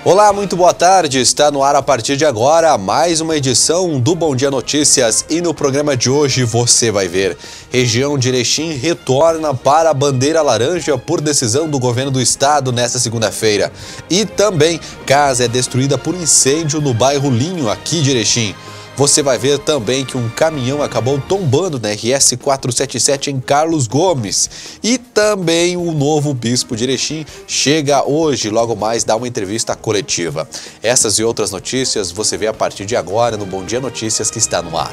Olá, muito boa tarde. Está no ar a partir de agora mais uma edição do Bom Dia Notícias e no programa de hoje você vai ver: região de Erechim retorna para a bandeira laranja por decisão do governo do estado nesta segunda-feira. E também casa é destruída por incêndio no bairro Linho, aqui de Erechim. Você vai ver também que um caminhão acabou tombando na RS 477 em Carlos Gomes. E também o novo bispo de Erechim chega hoje, logo mais dá uma entrevista coletiva. Essas e outras notícias você vê a partir de agora no Bom Dia Notícias que está no ar.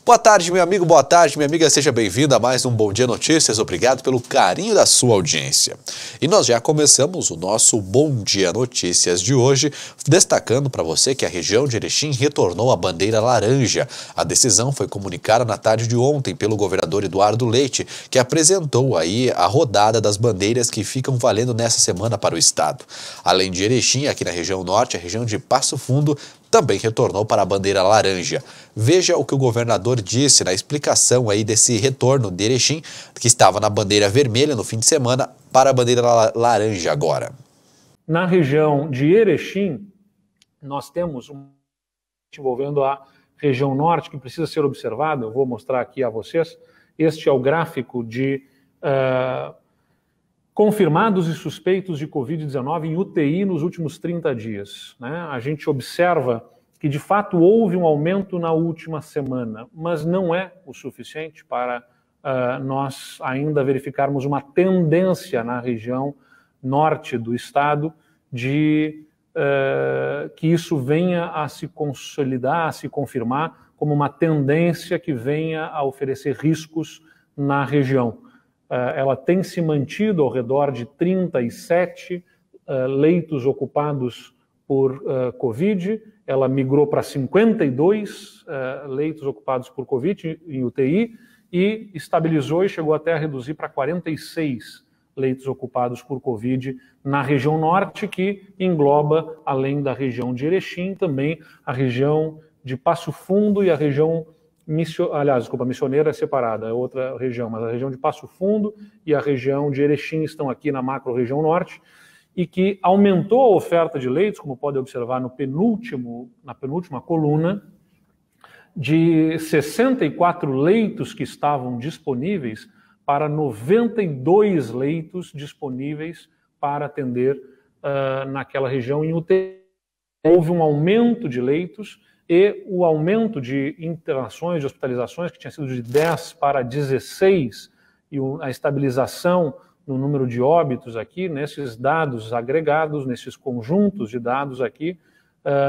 Boa tarde, meu amigo, boa tarde, minha amiga, seja bem-vinda a mais um Bom Dia Notícias. Obrigado pelo carinho da sua audiência. E nós já começamos o nosso Bom Dia Notícias de hoje, destacando para você que a região de Erechim retornou à bandeira laranja. A decisão foi comunicada na tarde de ontem pelo governador Eduardo Leite, que apresentou aí a rodada das bandeiras que ficam valendo nessa semana para o estado. Além de Erechim, aqui na região norte, a região de Passo Fundo também retornou para a bandeira laranja. Veja o que o governador disse na explicação aí desse retorno de Erechim, que estava na bandeira vermelha no fim de semana, para a bandeira laranja agora. Na região de Erechim, nós temos envolvendo a região norte que precisa ser observado. Eu vou mostrar aqui a vocês. Este é o gráfico de confirmados e suspeitos de Covid-19 em UTI nos últimos 30 dias. Né? A gente observa que, de fato, houve um aumento na última semana, mas não é o suficiente para nós ainda verificarmos uma tendência na região norte do estado de que isso venha a se consolidar, a se confirmar como uma tendência que venha a oferecer riscos na região. Ela tem se mantido ao redor de 37 leitos ocupados por Covid, ela migrou para 52 leitos ocupados por Covid em UTI e estabilizou e chegou até a reduzir para 46 leitos ocupados por Covid na região norte, que engloba, além da região de Erechim, também a região de Passo Fundo e a região Missioneira é separada, é outra região, mas a região de Passo Fundo e a região de Erechim estão aqui na macro-região norte, e que aumentou a oferta de leitos, como pode observar na penúltima coluna, de 64 leitos que estavam disponíveis para 92 leitos disponíveis para atender naquela região em UTI. Houve um aumento de leitos e o aumento de internações, de hospitalizações, que tinha sido de 10 para 16, e a estabilização no número de óbitos aqui, nesses dados agregados, nesses conjuntos de dados aqui,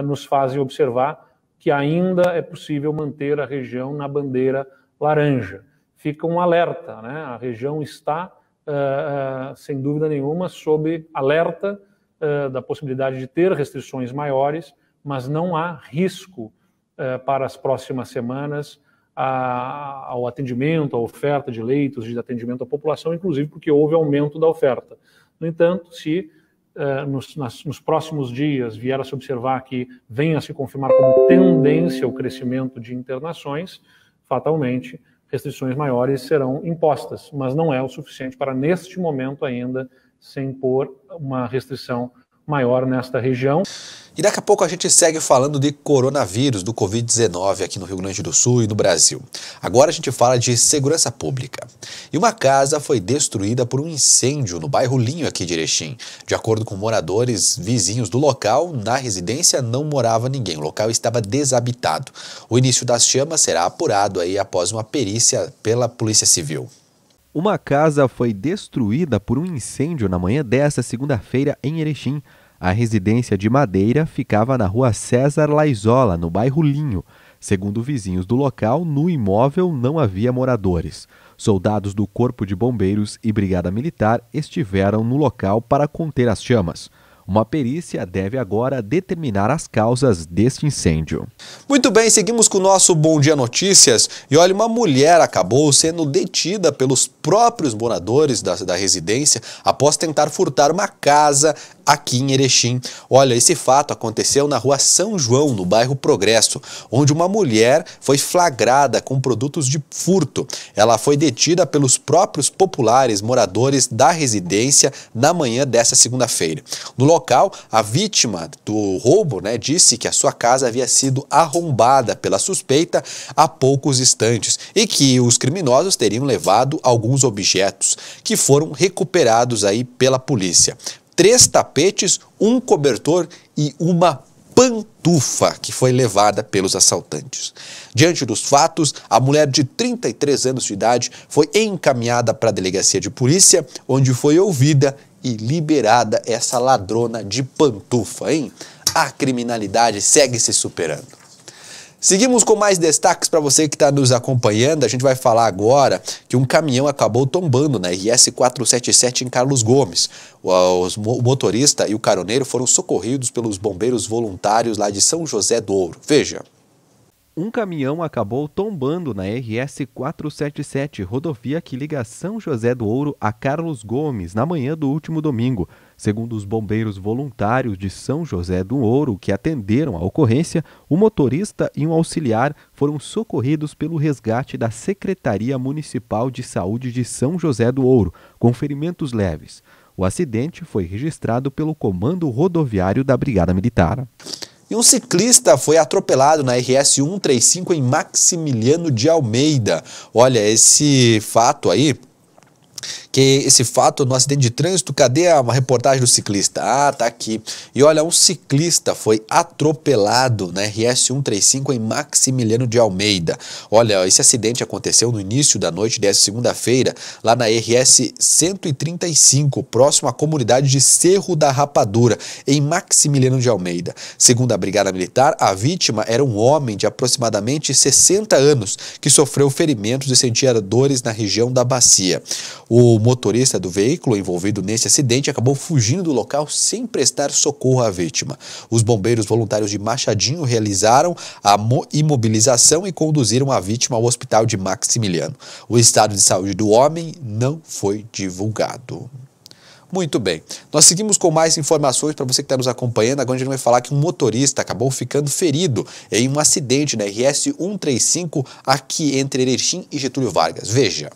nos fazem observar que ainda é possível manter a região na bandeira laranja. Fica um alerta, né? A região está, sem dúvida nenhuma, sob alerta da possibilidade de ter restrições maiores, mas não há risco para as próximas semanas ao atendimento, à oferta de leitos de atendimento à população, inclusive porque houve aumento da oferta. No entanto, se nos próximos dias vier a se observar que venha a se confirmar como tendência o crescimento de internações, fatalmente restrições maiores serão impostas, mas não é o suficiente para, neste momento ainda, se impor uma restrição maior nesta região. E daqui a pouco a gente segue falando de coronavírus, do Covid-19 aqui no Rio Grande do Sul e no Brasil. Agora a gente fala de segurança pública. E uma casa foi destruída por um incêndio no bairro Linho aqui de Erechim. De acordo com moradores vizinhos do local, na residência não morava ninguém, o local estava desabitado. O início das chamas será apurado aí após uma perícia pela Polícia Civil. Uma casa foi destruída por um incêndio na manhã desta segunda-feira em Erechim. A residência de madeira ficava na rua César Laizola, no bairro Linho. Segundo vizinhos do local, no imóvel não havia moradores. Soldados do Corpo de Bombeiros e Brigada Militar estiveram no local para conter as chamas. Uma perícia deve agora determinar as causas deste incêndio. Muito bem, seguimos com o nosso Bom Dia Notícias. E olha, uma mulher acabou sendo detida pelos próprios moradores da residência após tentar furtar uma casa aqui em Erechim. Olha, esse fato aconteceu na rua São João, no bairro Progresso, onde uma mulher foi flagrada com produtos de furto. Ela foi detida pelos próprios populares moradores da residência na manhã dessa segunda-feira. No local, a vítima do roubo, disse que a sua casa havia sido arrombada pela suspeita há poucos instantes e que os criminosos teriam levado alguns objetos que foram recuperados aí pela polícia. 3 tapetes, um cobertor e uma pantufa que foi levada pelos assaltantes. Diante dos fatos, a mulher de 33 anos de idade foi encaminhada para a delegacia de polícia, onde foi ouvida e liberada essa ladrona de pantufa, hein? A criminalidade segue se superando. Seguimos com mais destaques para você que está nos acompanhando. A gente vai falar agora que um caminhão acabou tombando na RS 477 em Carlos Gomes. O motorista e o caroneiro foram socorridos pelos bombeiros voluntários lá de São José do Ouro. Veja. Um caminhão acabou tombando na RS 477, rodovia que liga São José do Ouro a Carlos Gomes, na manhã do último domingo. Segundo os bombeiros voluntários de São José do Ouro, que atenderam a ocorrência, o motorista e um auxiliar foram socorridos pelo resgate da Secretaria Municipal de Saúde de São José do Ouro, com ferimentos leves. O acidente foi registrado pelo Comando Rodoviário da Brigada Militar. E um ciclista foi atropelado na RS 135 em Maximiliano de Almeida. Olha, esse fato no acidente de trânsito, cadê uma reportagem do ciclista? Ah, tá aqui. E olha, um ciclista foi atropelado na RS 135 em Maximiliano de Almeida. Olha, esse acidente aconteceu no início da noite dessa segunda-feira, lá na RS 135, próximo à comunidade de Cerro da Rapadura, em Maximiliano de Almeida. Segundo a Brigada Militar, a vítima era um homem de aproximadamente 60 anos, que sofreu ferimentos e sentia dores na região da bacia. O motorista do veículo envolvido nesse acidente acabou fugindo do local sem prestar socorro à vítima. Os bombeiros voluntários de Machadinho realizaram a imobilização e conduziram a vítima ao hospital de Maximiliano. O estado de saúde do homem não foi divulgado. Muito bem, nós seguimos com mais informações para você que está nos acompanhando. Agora a gente vai falar que um motorista acabou ficando ferido em um acidente na RS 135 aqui entre Erechim e Getúlio Vargas. Veja.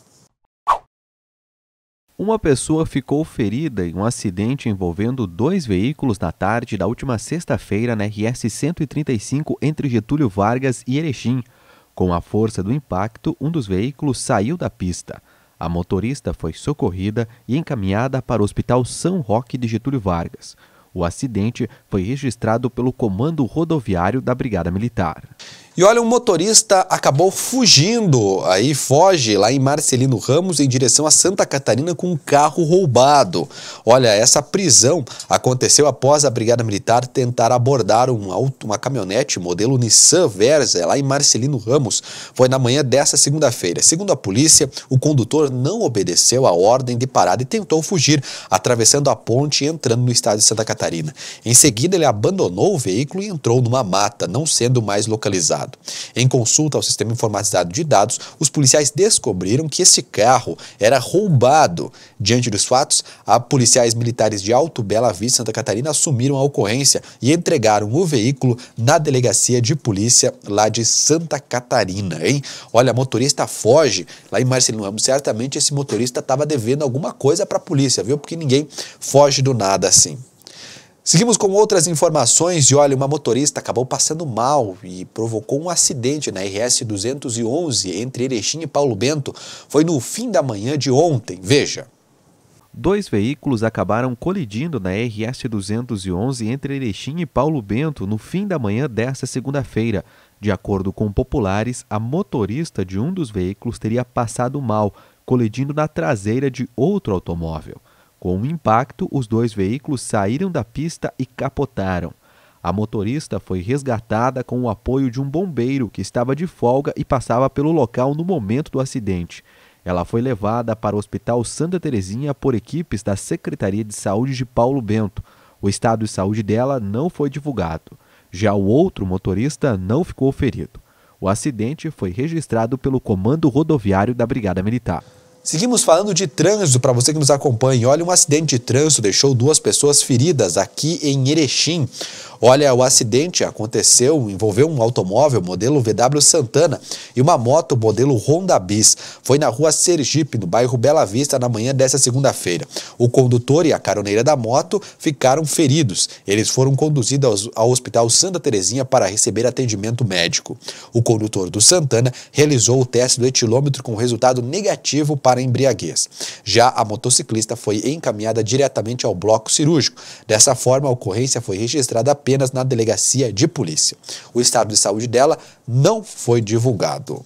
Uma pessoa ficou ferida em um acidente envolvendo 2 veículos na tarde da última sexta-feira na RS 135 entre Getúlio Vargas e Erechim. Com a força do impacto, um dos veículos saiu da pista. A motorista foi socorrida e encaminhada para o Hospital São Roque de Getúlio Vargas. O acidente foi registrado pelo Comando Rodoviário da Brigada Militar. E olha, um motorista acabou fugindo, foge lá em Marcelino Ramos em direção a Santa Catarina com um carro roubado. Olha, essa prisão aconteceu após a Brigada Militar tentar abordar uma caminhonete modelo Nissan Versa lá em Marcelino Ramos. Foi na manhã dessa segunda-feira. Segundo a polícia, o condutor não obedeceu a ordem de parada e tentou fugir, atravessando a ponte e entrando no estado de Santa Catarina. Em seguida, ele abandonou o veículo e entrou numa mata, não sendo mais localizado. Em consulta ao sistema informatizado de dados, os policiais descobriram que esse carro era roubado. Diante dos fatos, policiais militares de Alto Bela Vista, Santa Catarina, assumiram a ocorrência e entregaram o veículo na delegacia de polícia lá de Santa Catarina, hein? Olha, motorista foge lá em Marcelino Ramos. Certamente esse motorista estava devendo alguma coisa para a polícia, viu? Porque ninguém foge do nada assim. Seguimos com outras informações e olha, uma motorista acabou passando mal e provocou um acidente na RS 211 entre Erechim e Paulo Bento. Foi no fim da manhã de ontem, veja. 2 veículos acabaram colidindo na RS 211 entre Erechim e Paulo Bento no fim da manhã desta segunda-feira. De acordo com populares, a motorista de um dos veículos teria passado mal, colidindo na traseira de outro automóvel. Com o impacto, os 2 veículos saíram da pista e capotaram. A motorista foi resgatada com o apoio de um bombeiro que estava de folga e passava pelo local no momento do acidente. Ela foi levada para o Hospital Santa Terezinha por equipes da Secretaria de Saúde de Paulo Bento. O estado de saúde dela não foi divulgado. Já o outro motorista não ficou ferido. O acidente foi registrado pelo Comando Rodoviário da Brigada Militar. Seguimos falando de trânsito para você que nos acompanha. Olha, um acidente de trânsito deixou 2 pessoas feridas aqui em Erechim. Olha, o acidente envolveu um automóvel modelo VW Santana e uma moto modelo Honda Bis. Foi na rua Sergipe, no bairro Bela Vista, na manhã desta segunda-feira. O condutor e a caroneira da moto ficaram feridos. Eles foram conduzidos ao Hospital Santa Terezinha para receber atendimento médico. O condutor do Santana realizou o teste do etilômetro com resultado negativo para embriaguez. Já a motociclista foi encaminhada diretamente ao bloco cirúrgico. Dessa forma, a ocorrência foi registrada apenas na delegacia de polícia. O estado de saúde dela não foi divulgado.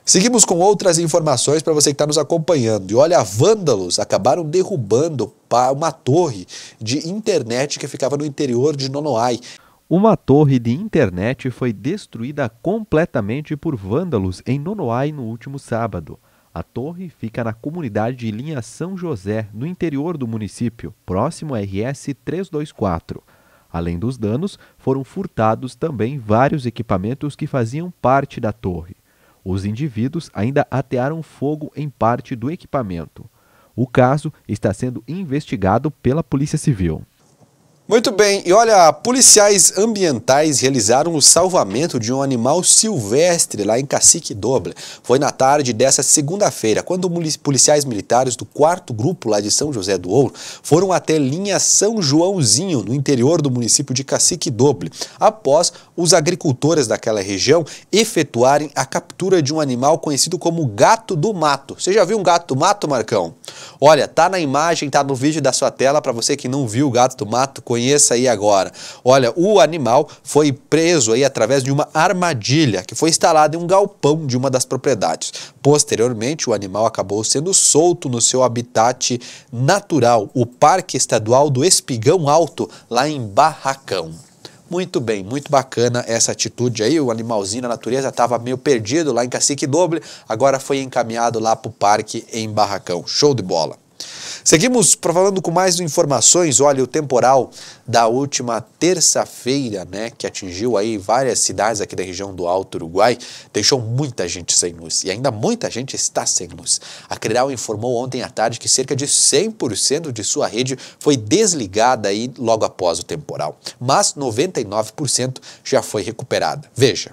Seguimos com outras informações para você que está nos acompanhando. E olha, vândalos acabaram derrubando uma torre de internet que ficava no interior de Nonoai. Uma torre de internet foi destruída completamente por vândalos em Nonoai no último sábado. A torre fica na comunidade de Linha São José, no interior do município, próximo à RS 324. Além dos danos, foram furtados também vários equipamentos que faziam parte da torre. Os indivíduos ainda atearam fogo em parte do equipamento. O caso está sendo investigado pela Polícia Civil. Muito bem, e olha, policiais ambientais realizaram o salvamento de um animal silvestre lá em Cacique Doble. Foi na tarde dessa segunda-feira, quando policiais militares do 4º Grupo lá de São José do Ouro foram até linha São Joãozinho, no interior do município de Cacique Doble, após os agricultores daquela região efetuarem a captura de um animal conhecido como gato do mato. Você já viu um gato do mato, Marcão? Olha, tá na imagem, tá no vídeo da sua tela, para você que não viu o gato do mato, conheça aí agora. Olha, o animal foi preso aí através de uma armadilha que foi instalada em um galpão de uma das propriedades. Posteriormente, o animal acabou sendo solto no seu habitat natural, o Parque Estadual do Espigão Alto, lá em Barracão. Muito bem, muito bacana essa atitude aí. O animalzinho na natureza estava meio perdido lá em Cacique Doble, agora foi encaminhado lá para o parque em Barracão. Show de bola! Seguimos falando com mais informações. Olha, o temporal da última terça-feira, né, que atingiu aí várias cidades aqui da região do Alto Uruguai, deixou muita gente sem luz e ainda muita gente está sem luz. A Creral informou ontem à tarde que cerca de 100% de sua rede foi desligada aí logo após o temporal, mas 99% já foi recuperada. Veja.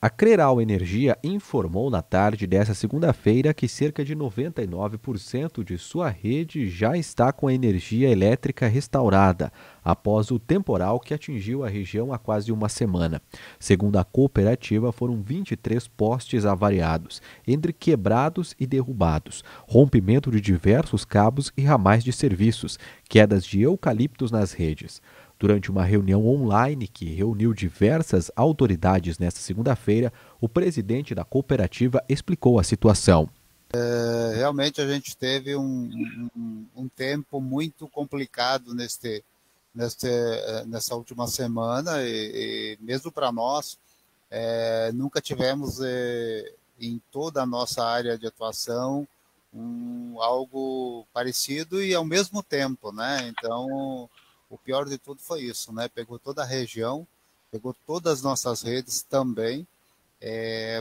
A Creral Energia informou na tarde desta segunda-feira que cerca de 99% de sua rede já está com a energia elétrica restaurada, após o temporal que atingiu a região há quase uma semana. Segundo a cooperativa, foram 23 postes avariados, entre quebrados e derrubados, rompimento de diversos cabos e ramais de serviços, quedas de eucaliptos nas redes. Durante uma reunião online que reuniu diversas autoridades nesta segunda-feira, o presidente da cooperativa explicou a situação. Realmente a gente teve um tempo muito complicado nessa última semana e mesmo para nós, nunca tivemos em toda a nossa área de atuação algo parecido e ao mesmo tempo, né? Então, o pior de tudo foi isso, né? Pegou toda a região, pegou todas as nossas redes também.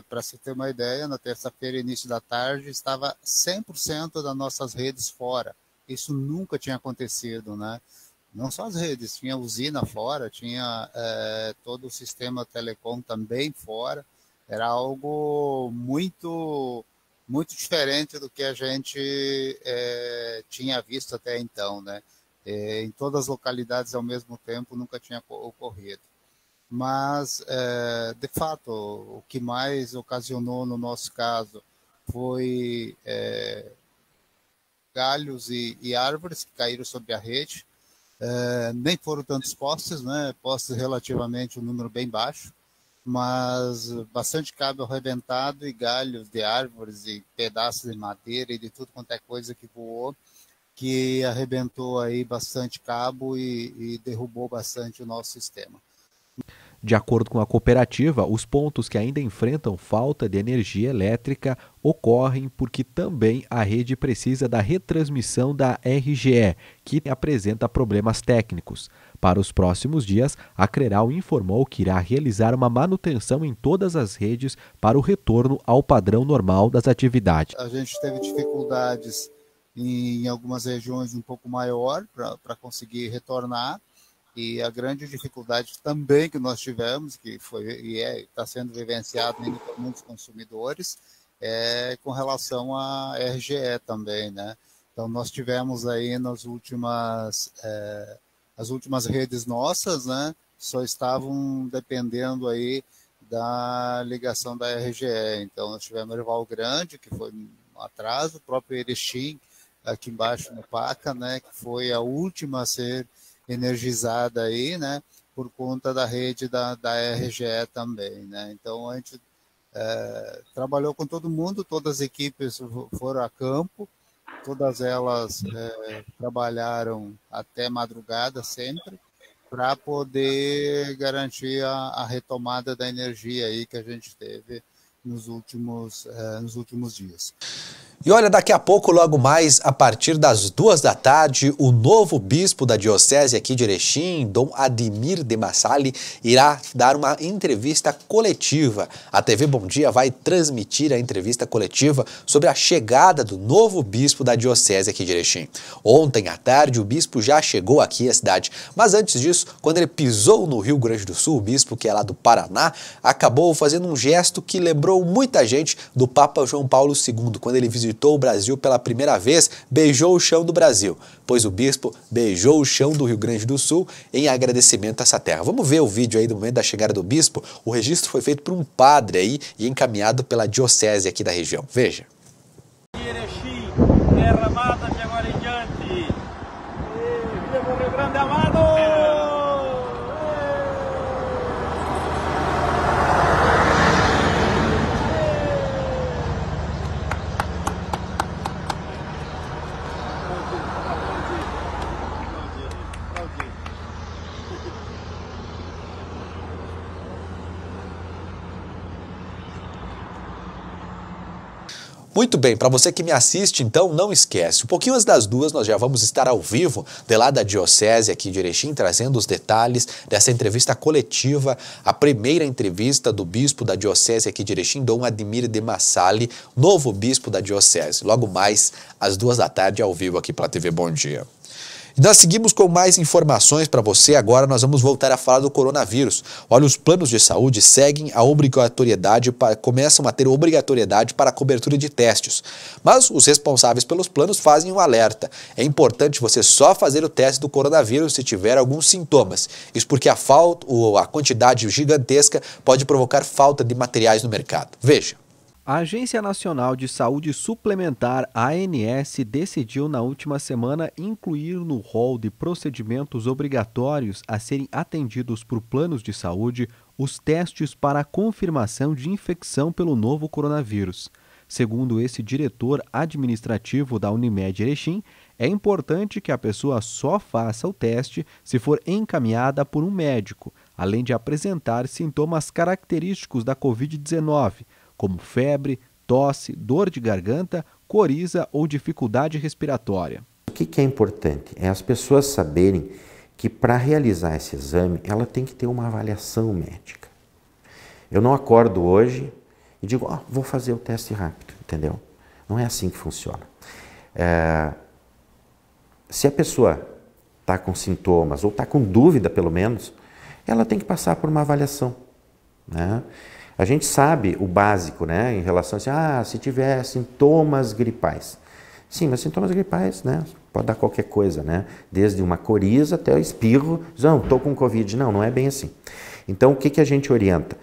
Para se ter uma ideia, na terça-feira, início da tarde, estava 100% das nossas redes fora. Isso nunca tinha acontecido, né? Não só as redes, tinha usina fora, tinha todo o sistema telecom também fora. Era algo muito, muito diferente do que a gente tinha visto até então, né? Em todas as localidades ao mesmo tempo nunca tinha ocorrido. Mas, de fato, o que mais ocasionou no nosso caso foi galhos e árvores que caíram sobre a rede. Nem foram tantos postes, né? Postes relativamente um número bem baixo, mas bastante cabo arrebentado e galhos de árvores e pedaços de madeira e de tudo quanto é coisa que voou, que arrebentou aí bastante cabo e derrubou bastante o nosso sistema. De acordo com a cooperativa, os pontos que ainda enfrentam falta de energia elétrica ocorrem porque também a rede precisa da retransmissão da RGE, que apresenta problemas técnicos. Para os próximos dias, a Creral informou que irá realizar uma manutenção em todas as redes para o retorno ao padrão normal das atividades. A gente teve dificuldades em algumas regiões um pouco maior para conseguir retornar, e a grande dificuldade também que nós tivemos, que foi e está sendo vivenciado ainda por muitos consumidores, é com relação à RGE também, né? Então nós tivemos aí as últimas redes nossas, né, só estavam dependendo aí da ligação da RGE. Então nós tivemos Erval Grande, que foi um atraso, o próprio Erechim, aqui embaixo no Paca, né, que foi a última a ser energizada aí, né, por conta da rede da RGE também, né. Então a gente trabalhou com todo mundo, todas as equipes foram a campo, todas elas trabalharam até madrugada sempre, para poder garantir a retomada da energia aí que a gente teve nos últimos dias. E olha, daqui a pouco, logo mais, a partir das 2 da tarde, o novo bispo da diocese aqui de Erechim, Dom Ademir de Massali, irá dar uma entrevista coletiva. A TV Bom Dia vai transmitir a entrevista coletiva sobre a chegada do novo bispo da diocese aqui de Erechim. Ontem à tarde, o bispo já chegou aqui à cidade, mas antes disso, quando ele pisou no Rio Grande do Sul, o bispo que é lá do Paraná, acabou fazendo um gesto que lembrou muita gente do Papa João Paulo II, quando ele visitou o Brasil pela primeira vez, beijou o chão do Brasil, pois o bispo beijou o chão do Rio Grande do Sul em agradecimento a essa terra. Vamos ver o vídeo aí do momento da chegada do bispo. O registro foi feito por um padre aí e encaminhado pela diocese aqui da região. Veja. Erechim, terra amada de agora em diante. Viva o Rio Grande amado! Muito bem, para você que me assiste, então, não esquece. Um pouquinho antes das 2, nós já vamos estar ao vivo, de lá da Diocese aqui de Erechim, trazendo os detalhes dessa entrevista coletiva, a primeira entrevista do bispo da Diocese aqui de Erechim, Dom Ademir de Massali, novo bispo da Diocese. Logo mais, às 2 da tarde, ao vivo aqui pela TV Bom Dia. E nós seguimos com mais informações para você. Agora nós vamos voltar a falar do coronavírus. Olha, os planos de saúde seguem a obrigatoriedade, começam a ter obrigatoriedade para a cobertura de testes. Mas os responsáveis pelos planos fazem um alerta. É importante você só fazer o teste do coronavírus se tiver alguns sintomas. Isso porque a quantidade gigantesca pode provocar falta de materiais no mercado. Veja. A Agência Nacional de Saúde Suplementar, ANS, decidiu na última semana incluir no rol de procedimentos obrigatórios a serem atendidos por planos de saúde os testes para a confirmação de infecção pelo novo coronavírus. Segundo esse diretor administrativo da Unimed Erechim, é importante que a pessoa só faça o teste se for encaminhada por um médico, além de apresentar sintomas característicos da Covid-19, como febre, tosse, dor de garganta, coriza ou dificuldade respiratória. O que é importante? É as pessoas saberem que para realizar esse exame, ela tem que ter uma avaliação médica. Eu não acordo hoje e digo, vou fazer o teste rápido, entendeu? Não é assim que funciona. Se a pessoa está com sintomas ou está com dúvida, pelo menos, ela tem que passar por uma avaliação, né? A gente sabe o básico, né, em relação a se tiver sintomas gripais. Sim, mas sintomas gripais, né, pode dar qualquer coisa, né, desde uma coriza até o espirro, não, estou com Covid. Não, não é bem assim. Então, o que a gente orienta?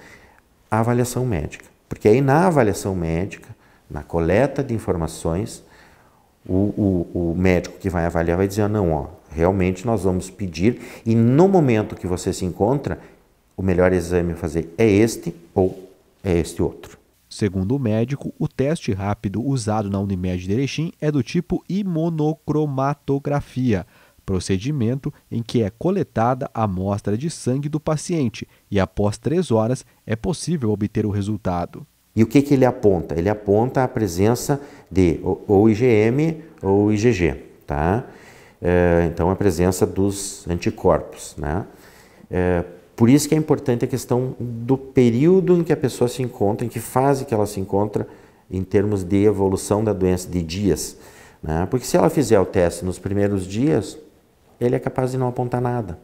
A avaliação médica. Porque aí na avaliação médica, na coleta de informações, o médico que vai avaliar vai dizer, não, realmente nós vamos pedir, e no momento que você se encontra, o melhor exame a fazer é este ou é este outro. Segundo o médico, o teste rápido usado na Unimed de Erechim é do tipo imunocromatografia, procedimento em que é coletada a amostra de sangue do paciente e após 3 horas é possível obter o resultado. E o que ele aponta? Ele aponta a presença de ou IgM ou IgG, tá? Então a presença dos anticorpos, né? Por isso que é importante a questão do período em que a pessoa se encontra, em que fase que ela se encontra em termos de evolução da doença, de dias, né? Porque se ela fizer o teste nos primeiros dias, ele é capaz de não apontar nada,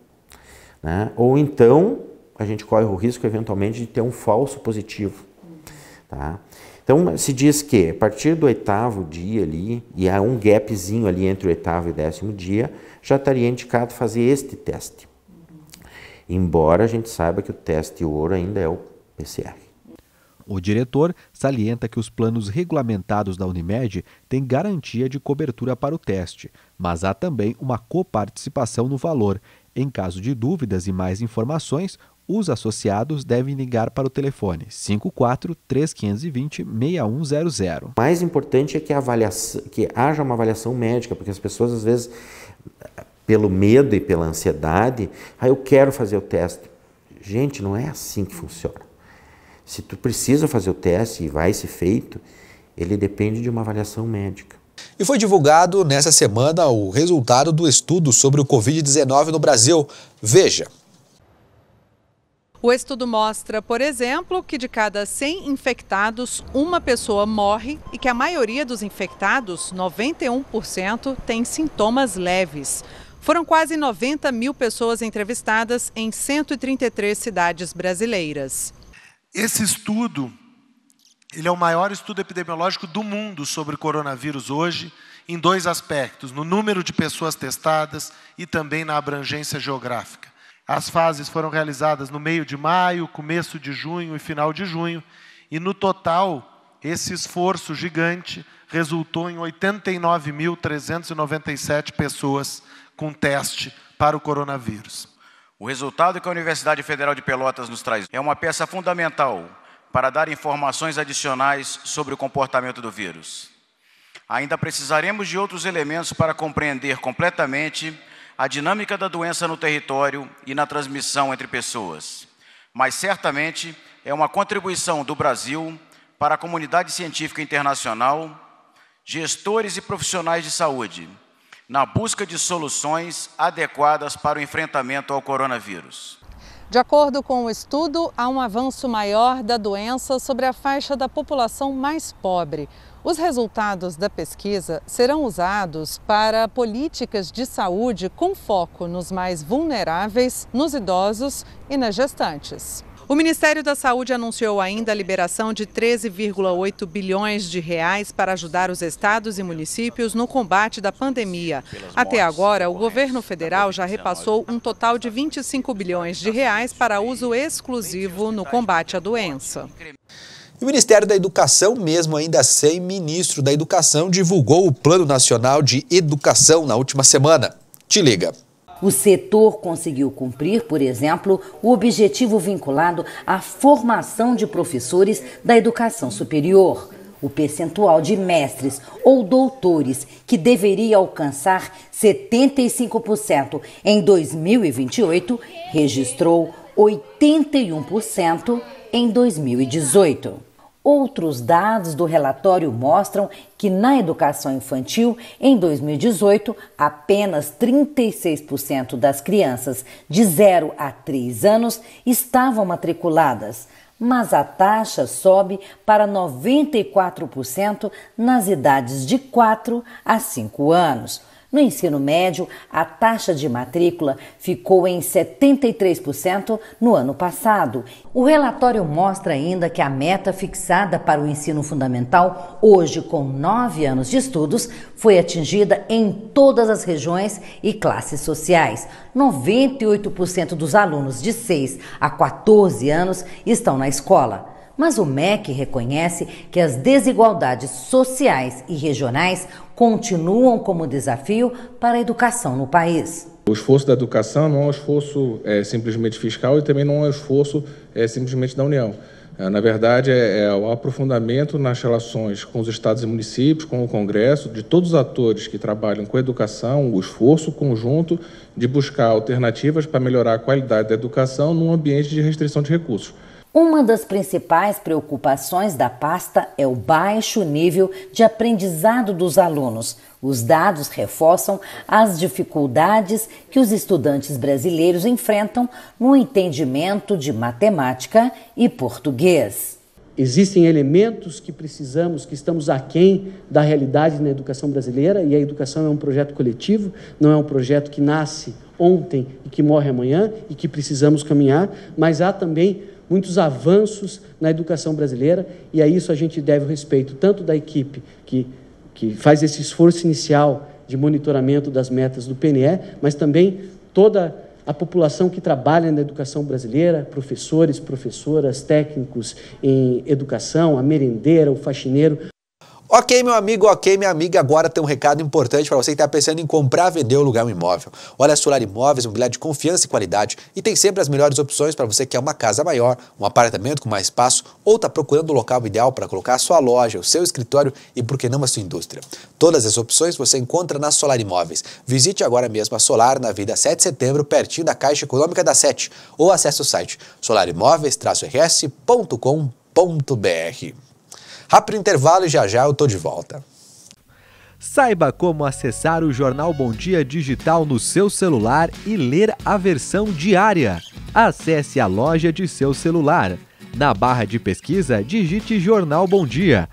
né? Ou então a gente corre o risco eventualmente de ter um falso positivo. Tá? Então se diz que a partir do 8º dia ali, e há um gapzinho ali entre o 8º e 10º dia, já estaria indicado fazer este teste. Embora a gente saiba que o teste ouro ainda é o PCR. O diretor salienta que os planos regulamentados da Unimed têm garantia de cobertura para o teste, mas há também uma coparticipação no valor. Em caso de dúvidas e mais informações, os associados devem ligar para o telefone 54-3520-6100. O mais importante é que haja uma avaliação médica, porque as pessoas às vezes, pelo medo e pela ansiedade, eu quero fazer o teste. Gente, não é assim que funciona. Se tu precisa fazer o teste e vai ser feito, ele depende de uma avaliação médica. E foi divulgado nessa semana o resultado do estudo sobre o Covid-19 no Brasil. Veja. O estudo mostra, por exemplo, que de cada 100 infectados, uma pessoa morre e que a maioria dos infectados, 91%, tem sintomas leves. Foram quase 90 mil pessoas entrevistadas em 133 cidades brasileiras. Esse estudo, ele é o maior estudo epidemiológico do mundo sobre coronavírus hoje, em 2 aspectos, no número de pessoas testadas e também na abrangência geográfica. As fases foram realizadas no meio de maio, começo de junho e final de junho, e no total, esse esforço gigante resultou em 89.397 pessoas com teste para o coronavírus. O resultado que a Universidade Federal de Pelotas nos traz é uma peça fundamental para dar informações adicionais sobre o comportamento do vírus. Ainda precisaremos de outros elementos para compreender completamente a dinâmica da doença no território e na transmissão entre pessoas. Mas certamente é uma contribuição do Brasil para a comunidade científica internacional, gestores e profissionais de saúde, na busca de soluções adequadas para o enfrentamento ao coronavírus. De acordo com o estudo, há um avanço maior da doença sobre a faixa da população mais pobre. Os resultados da pesquisa serão usados para políticas de saúde com foco nos mais vulneráveis, nos idosos e nas gestantes. O Ministério da Saúde anunciou ainda a liberação de 13,8 bilhões de reais para ajudar os estados e municípios no combate da pandemia. Até agora, o governo federal já repassou um total de 25 bilhões de reais para uso exclusivo no combate à doença. E o Ministério da Educação, mesmo ainda sem ministro da Educação, divulgou o Plano Nacional de Educação na última semana. Te liga. O setor conseguiu cumprir, por exemplo, o objetivo vinculado à formação de professores da educação superior. O percentual de mestres ou doutores, que deveria alcançar 75% em 2028, registrou 81% em 2018. Outros dados do relatório mostram que na educação infantil, em 2018, apenas 36% das crianças de 0 a 3 anos estavam matriculadas, mas a taxa sobe para 94% nas idades de 4 a 5 anos. No ensino médio, a taxa de matrícula ficou em 73% no ano passado. O relatório mostra ainda que a meta fixada para o ensino fundamental, hoje com 9 anos de estudos, foi atingida em todas as regiões e classes sociais. 98% dos alunos de 6 a 14 anos estão na escola. Mas o MEC reconhece que as desigualdades sociais e regionais continuam como desafio para a educação no país. O esforço da educação não é um esforço simplesmente fiscal e também não é um esforço simplesmente da União. Na verdade, é o aprofundamento nas relações com os estados e municípios, com o Congresso, de todos os atores que trabalham com a educação, o esforço conjunto de buscar alternativas para melhorar a qualidade da educação num ambiente de restrição de recursos. Uma das principais preocupações da pasta é o baixo nível de aprendizado dos alunos. Os dados reforçam as dificuldades que os estudantes brasileiros enfrentam no entendimento de matemática e português. Existem elementos que precisamos, que estamos aquém da realidade na educação brasileira, e a educação é um projeto coletivo, não é um projeto que nasce ontem e que morre amanhã e que precisamos caminhar, mas há também muitos avanços na educação brasileira, e a isso a gente deve o respeito tanto da equipe que faz esse esforço inicial de monitoramento das metas do PNE, mas também toda a população que trabalha na educação brasileira, professores, professoras, técnicos em educação, a merendeira, o faxineiro. Ok, meu amigo, ok, minha amiga, agora tem um recado importante para você que está pensando em comprar, vender ou alugar um imóvel. Olha, a Solar Imóveis, imobiliário de confiança e qualidade, e tem sempre as melhores opções para você que quer uma casa maior, um apartamento com mais espaço ou está procurando o local ideal para colocar a sua loja, o seu escritório e, por que não, a sua indústria. Todas as opções você encontra na Solar Imóveis. Visite agora mesmo a Solar na Avenida 7 de Setembro, pertinho da Caixa Econômica da 7, ou acesse o site solarimóveis-rs.com.br. Rápido intervalo e já eu tô de volta. Saiba como acessar o Jornal Bom Dia digital no seu celular e ler a versão diária. Acesse a loja de seu celular. Na barra de pesquisa, digite Jornal Bom Dia.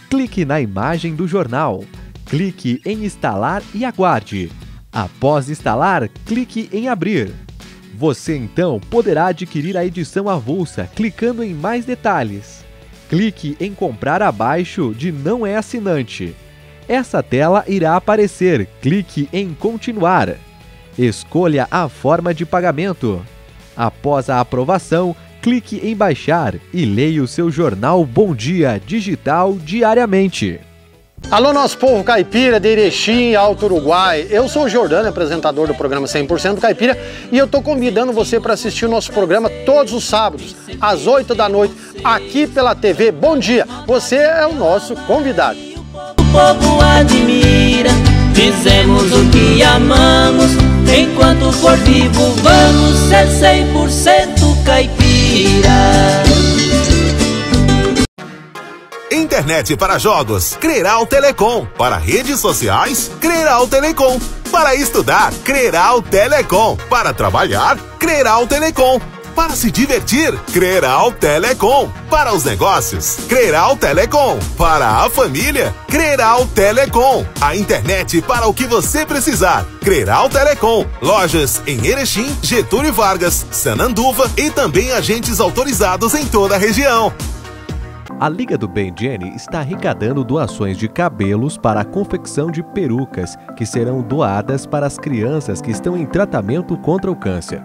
Clique na imagem do jornal. Clique em instalar e aguarde. Após instalar, clique em abrir. Você então poderá adquirir a edição avulsa clicando em mais detalhes. Clique em comprar abaixo de não é assinante. Essa tela irá aparecer. Clique em continuar. Escolha a forma de pagamento. Após a aprovação, clique em baixar e leia o seu jornal Bom Dia digital diariamente. Alô, nosso povo caipira de Erechim, Alto Uruguai. Eu sou o Jordano, apresentador do programa 100% Caipira, e eu tô convidando você para assistir o nosso programa todos os sábados, às 8 da noite, aqui pela TV Bom Dia. Você é o nosso convidado. O povo admira, fizemos o que amamos, enquanto for vivo vamos ser 100% caipira. Internet para jogos, Creral Telecom. Para redes sociais, Creral Telecom. Para estudar, Creral Telecom. Para trabalhar, Creral Telecom. Para se divertir, Creral Telecom. Para os negócios, Creral Telecom. Para a família, Creral Telecom. A internet para o que você precisar. Creral Telecom. Lojas em Erechim, Getúlio Vargas, Sananduva e também agentes autorizados em toda a região. A Liga do Bem Jenny está arrecadando doações de cabelos para a confecção de perucas que serão doadas para as crianças que estão em tratamento contra o câncer.